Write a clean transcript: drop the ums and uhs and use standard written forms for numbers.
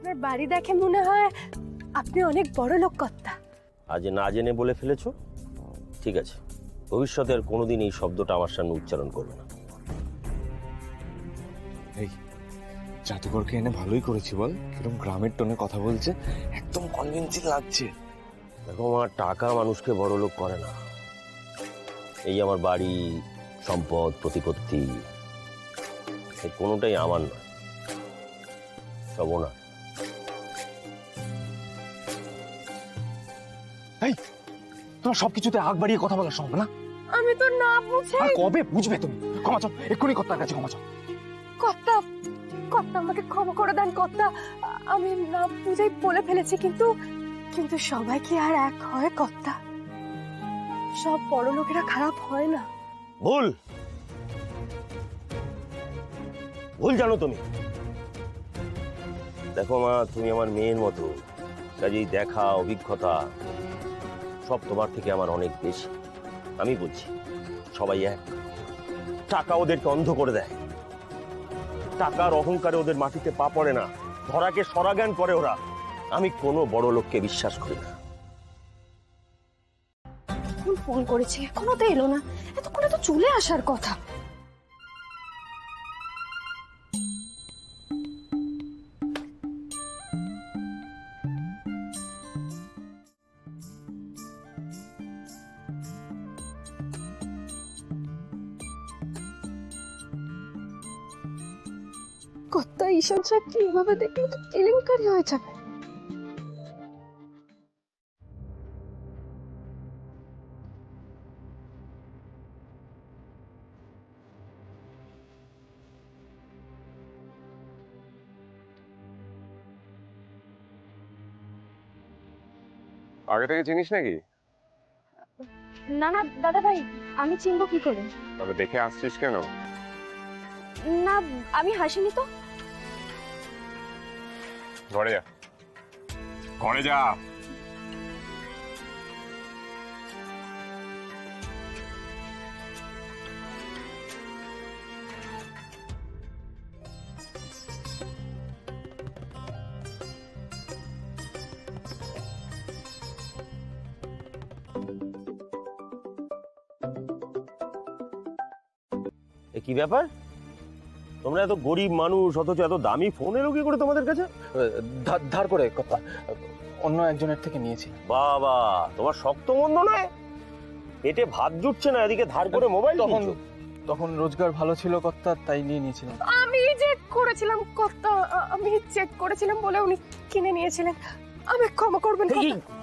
আপনার বাড়ি দেখে মনে হয় আপনি অনেক বড় লোক কর্তা। আজ না জেনে বলে ফেলেছো, ঠিক আছে, ভবিষ্যতে আর কোনোদিন এই শব্দটা আমার সামনে উচ্চারণ করবে না। এই জাদুকরকে এনে ভালোই করেছি বল, কিরকম গ্রামের টোনে কথা বলছে, একদম কনভিন্সিং লাগছে। দেখো আমার টাকা মানুষকে বড় লোক করে না। এই আমার বাড়ি, সম্পদ, প্রতিপত্তি, এই কোনোটাই আমার নয়, সব ওনার। এই তোমার সবকিছুতে আগ বাড়িয়ে কথা বলার সম্ভব না। আমি তো না বুঝে। আর কবে বুঝবে তুমি? ক্ষমা চাও, এক্ষুনি কর্তার কাছে ক্ষমা চাও। কর্তা, কর্তা আমাকে ক্ষমা করে দেন কর্তা। আমি না বুঝেই বলে ফেলেছি, কিন্তু কিন্তু সবাই কি আর এক হয় কর্তা? সব বড় লোকেরা খারাপ হয় না। ভুল ভুল জানো তুমি। দেখো মা, তুমি আমার মেয়ের মতো, কাজেই দেখা অভিজ্ঞতা সব তোমার থেকে আমার অনেক বেশি। আমি বলছি সবাই এক। টাকা ওদেরকে অন্ধ করে দেয়, টাকার অহংকারে ওদের মাটিতে পা পড়ে না, ধরাকে সরাজ্ঞান করে ওরা। আমি কোনো বড় লোককে বিশ্বাস করি না। ফোন করেছি, এখনো তো এলো না। এতক্ষণে তো চলে আসার কথা। কত ঈশান সাহেব কি এভাবে দেখলে তো কেলেঙ্কারি হয়ে যাবে। আগে থেকে চিনিস নাকি? না না দাদা ভাই, আমি চিনবো কি করে? তবে দেখে আসছিস কেন? না, আমি হাসিনি তো। ঘরে যা, ঘরে যা। এ কি ব্যাপার? তোমরা এত গরিব মানুষ, অথচ এত দামি ফোন এলো কি করে তোমাদের কাছে? ধার করে কর্তা, অন্য একজনের থেকে নিয়েছি। বাবা, তোমার শক্ত মন্দ নয়, পেটে ভাত জুটছে না, এদিকে ধার করে মোবাইল কিনছো। তখন রোজগার ভালো ছিল কর্তা, তাই নিয়ে নিয়েছিলাম। আমি চেক করেছিলাম কর্তা, আমি চেক করেছিলাম বলে উনি কিনে নিয়েছিলেন। আমি ক্ষমা করবেন কর্তা।